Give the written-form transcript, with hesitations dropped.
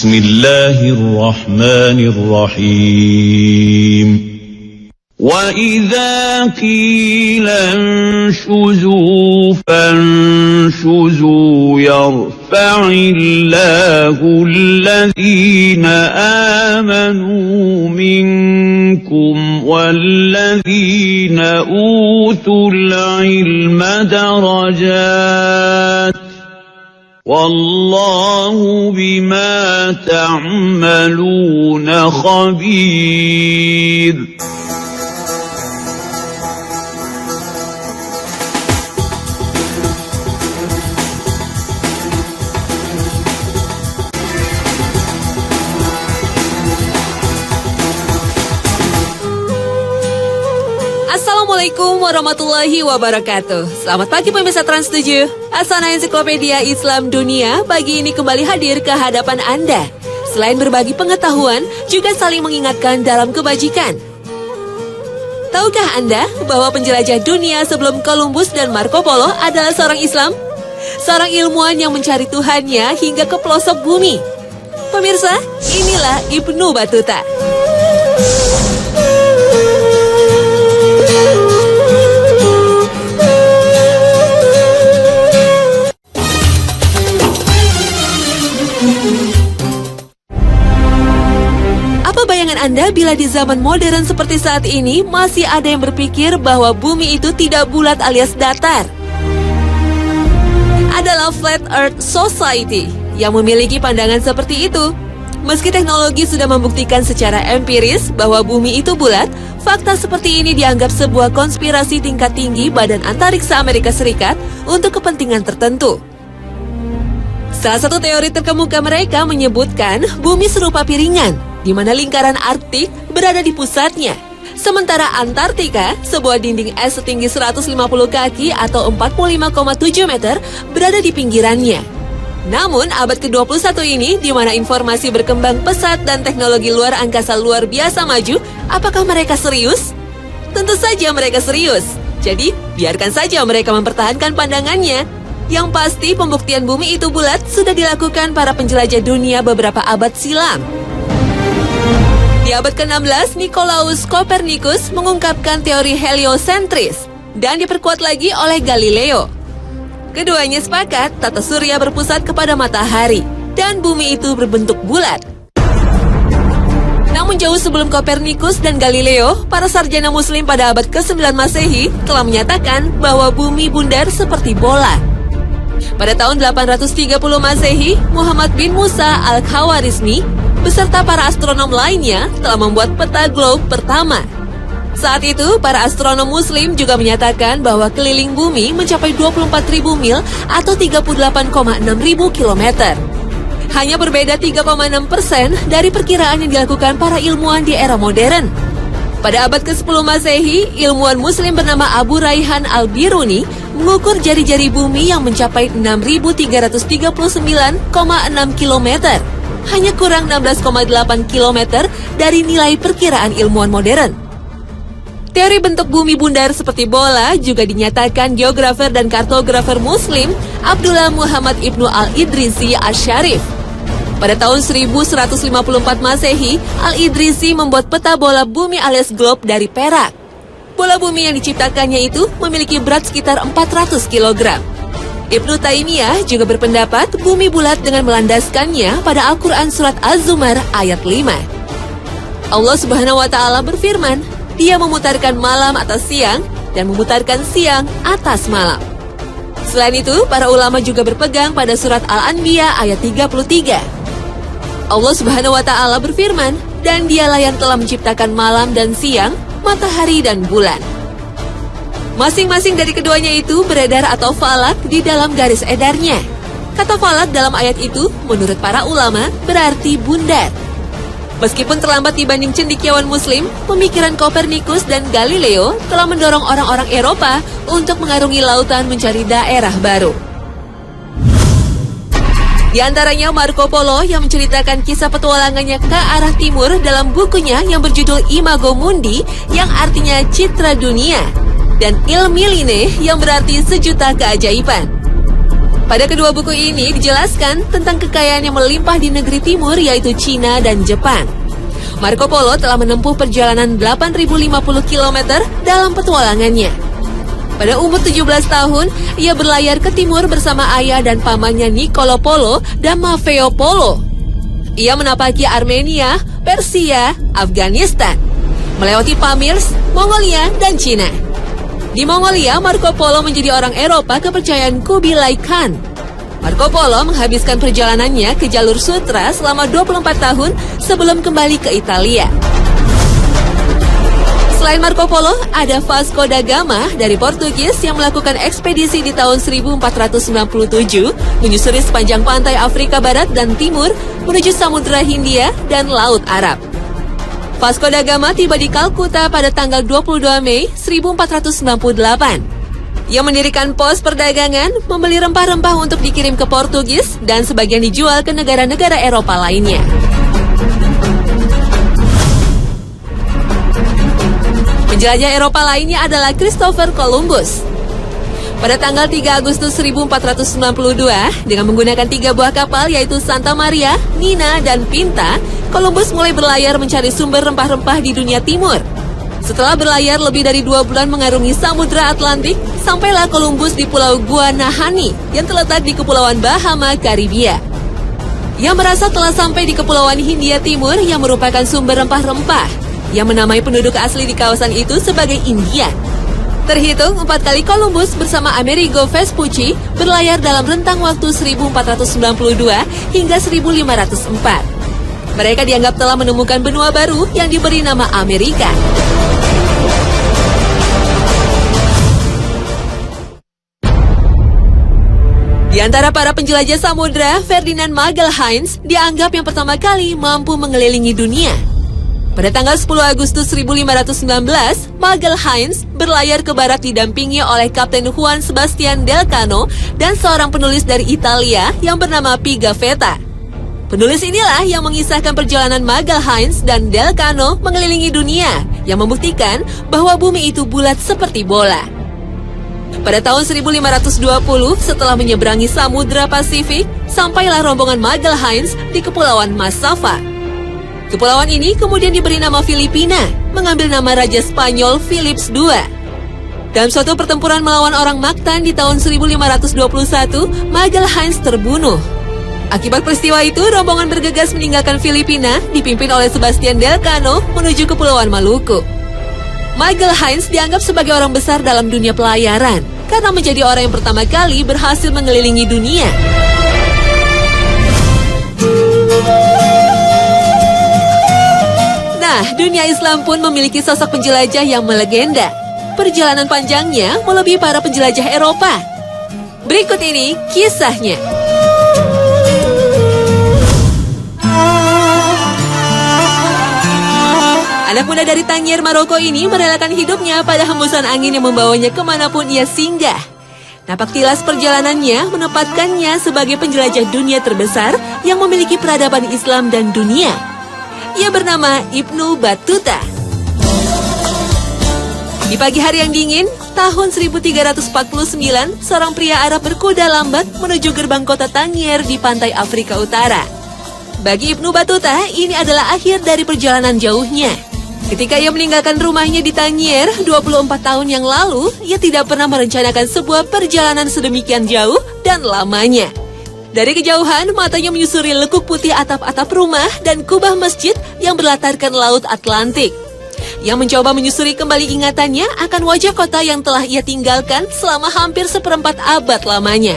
Bismillahirrahmanirrahim. وَإِذَا قِيلَ انشُزُوا فَانشُزُوا يَرْفَعِ اللَّهُ الَّذِينَ آمَنُوا مِنكُمْ وَالَّذِينَ أُوتُوا الْعِلْمَ دَرَجَاتٍ وَاللَّهُ بِمَا تَعْمَلُونَ خَبِيرٌ. Assalamualaikum warahmatullahi wabarakatuh. Selamat pagi pemirsa Trans 7. Asana Ensiklopedia Islam Dunia pagi ini kembali hadir ke hadapan Anda. Selain berbagi pengetahuan, juga saling mengingatkan dalam kebajikan. Tahukah Anda bahwa penjelajah dunia sebelum Columbus dan Marco Polo adalah seorang Islam? Seorang ilmuwan yang mencari Tuhannya hingga ke pelosok bumi. Pemirsa, inilah Ibnu Battuta. Bayangan Anda bila di zaman modern seperti saat ini masih ada yang berpikir bahwa bumi itu tidak bulat alias datar? Adalah Flat Earth Society yang memiliki pandangan seperti itu. Meski teknologi sudah membuktikan secara empiris bahwa bumi itu bulat, fakta seperti ini dianggap sebuah konspirasi tingkat tinggi Badan Antariksa Amerika Serikat untuk kepentingan tertentu. Salah satu teori terkemuka mereka menyebutkan bumi serupa piringan, di mana lingkaran Arktik berada di pusatnya. Sementara Antartika, sebuah dinding es setinggi 150 kaki atau 45,7 meter, berada di pinggirannya. Namun, abad ke-21 ini, di mana informasi berkembang pesat dan teknologi luar angkasa luar biasa maju, apakah mereka serius? Tentu saja mereka serius. Jadi, biarkan saja mereka mempertahankan pandangannya. Yang pasti, pembuktian bumi itu bulat sudah dilakukan para penjelajah dunia beberapa abad silam. Di abad ke-16, Nicolaus Copernicus mengungkapkan teori heliosentris dan diperkuat lagi oleh Galileo. Keduanya sepakat tata surya berpusat kepada matahari dan bumi itu berbentuk bulat. Namun jauh sebelum Copernicus dan Galileo, para sarjana muslim pada abad ke-9 Masehi telah menyatakan bahwa bumi bundar seperti bola. Pada tahun 830 Masehi, Muhammad bin Musa al-Khawarizmi beserta para astronom lainnya telah membuat peta globe pertama. Saat itu, para astronom muslim juga menyatakan bahwa keliling bumi mencapai 24.000 mil atau 38,6 kilometer. Hanya berbeda 3,6% dari perkiraan yang dilakukan para ilmuwan di era modern. Pada abad ke-10 Masehi, ilmuwan muslim bernama Abu Raihan al-Biruni mengukur jari-jari bumi yang mencapai 6.339,6 kilometer. Hanya kurang 16,8 km dari nilai perkiraan ilmuwan modern. Teori bentuk bumi bundar seperti bola juga dinyatakan geografer dan kartografer muslim Abdullah Muhammad Ibnu Al-Idrisi Asy-Syarif. Pada tahun 1154 Masehi, Al-Idrisi membuat peta bola bumi alias globe dari perak. Bola bumi yang diciptakannya itu memiliki berat sekitar 400 kg. Ibnu Taimiyah juga berpendapat bumi bulat dengan melandaskannya pada Al-Quran Surat Az-Zumar ayat 5. Allah Subhanahu wa Ta'ala berfirman, Dia memutarkan malam atas siang dan memutarkan siang atas malam. Selain itu, para ulama juga berpegang pada Surat Al-Anbiya ayat 33. Allah Subhanahu wa Ta'ala berfirman, dan Dialah yang telah menciptakan malam dan siang, matahari dan bulan. Masing-masing dari keduanya itu beredar atau falak di dalam garis edarnya. Kata falak dalam ayat itu, menurut para ulama, berarti bundar. Meskipun terlambat dibanding cendekiawan muslim, pemikiran Copernicus dan Galileo telah mendorong orang-orang Eropa untuk mengarungi lautan mencari daerah baru. Di antaranya Marco Polo yang menceritakan kisah petualangannya ke arah timur dalam bukunya yang berjudul Imago Mundi yang artinya citra dunia, dan Il Milline yang berarti sejuta keajaiban. Pada kedua buku ini dijelaskan tentang kekayaan yang melimpah di negeri timur yaitu Cina dan Jepang. Marco Polo telah menempuh perjalanan 8.050 km dalam petualangannya. Pada umur 17 tahun, ia berlayar ke timur bersama ayah dan pamannya Niccolo Polo dan Maffeo Polo. Ia menapaki Armenia, Persia, Afghanistan, melewati Pamirs, Mongolia, dan Cina. Di Mongolia, Marco Polo menjadi orang Eropa kepercayaan Kubilai Khan. Marco Polo menghabiskan perjalanannya ke jalur sutra selama 24 tahun sebelum kembali ke Italia. Selain Marco Polo, ada Vasco da Gama dari Portugis yang melakukan ekspedisi di tahun 1497 menyusuri sepanjang pantai Afrika Barat dan Timur menuju Samudra Hindia dan Laut Arab. Vasco da Gama tiba di Kalkuta pada tanggal 22 Mei 1498. Ia mendirikan pos perdagangan, membeli rempah-rempah untuk dikirim ke Portugis dan sebagian dijual ke negara-negara Eropa lainnya. Penjelajah Eropa lainnya adalah Christopher Columbus. Pada tanggal 3 Agustus 1492, dengan menggunakan 3 buah kapal yaitu Santa Maria, Nina, dan Pinta, Columbus mulai berlayar mencari sumber rempah-rempah di dunia timur. Setelah berlayar lebih dari 2 bulan mengarungi Samudra Atlantik, sampailah Columbus di Pulau Guanahani yang terletak di Kepulauan Bahama, Karibia. Ia merasa telah sampai di Kepulauan Hindia Timur yang merupakan sumber rempah-rempah, yang menamai penduduk asli di kawasan itu sebagai Indian. Terhitung 4 kali Columbus bersama Amerigo Vespucci berlayar dalam rentang waktu 1492 hingga 1504. Mereka dianggap telah menemukan benua baru yang diberi nama Amerika. Di antara para penjelajah samudra, Ferdinand Magelhaens dianggap yang pertama kali mampu mengelilingi dunia. Pada tanggal 10 Agustus 1519, Magelhaens berlayar ke barat didampingi oleh Kapten Juan Sebastian Delcano dan seorang penulis dari Italia yang bernama Pigafetta. Penulis inilah yang mengisahkan perjalanan Magelhaens dan Delcano mengelilingi dunia, yang membuktikan bahwa bumi itu bulat seperti bola. Pada tahun 1520, setelah menyeberangi Samudra Pasifik, sampailah rombongan Magelhaens di Kepulauan Massawa. Kepulauan ini kemudian diberi nama Filipina, mengambil nama Raja Spanyol Philips II. Dalam suatu pertempuran melawan orang Mactan di tahun 1521, Magelhaens terbunuh. Akibat peristiwa itu, rombongan bergegas meninggalkan Filipina, dipimpin oleh Sebastian Delcano menuju Kepulauan Maluku. Magelhaens dianggap sebagai orang besar dalam dunia pelayaran, karena menjadi orang yang pertama kali berhasil mengelilingi dunia. Nah, dunia Islam pun memiliki sosok penjelajah yang melegenda. Perjalanan panjangnya melebihi para penjelajah Eropa. Berikut ini kisahnya. Anak muda dari Tangier, Maroko ini merelakan hidupnya pada hembusan angin yang membawanya kemanapun ia singgah. Napak tilas perjalanannya menempatkannya sebagai penjelajah dunia terbesar yang memiliki peradaban Islam dan dunia. Ia bernama Ibnu Battuta. Di pagi hari yang dingin, tahun 1349, seorang pria Arab berkuda lambat menuju gerbang kota Tangier di pantai Afrika Utara. Bagi Ibnu Battuta, ini adalah akhir dari perjalanan jauhnya. Ketika ia meninggalkan rumahnya di Tangier 24 tahun yang lalu, ia tidak pernah merencanakan sebuah perjalanan sedemikian jauh dan lamanya. Dari kejauhan, matanya menyusuri lekuk putih atap-atap rumah dan kubah masjid yang berlatarkan Laut Atlantik. Ia mencoba menyusuri kembali ingatannya akan wajah kota yang telah ia tinggalkan selama hampir seperempat abad lamanya.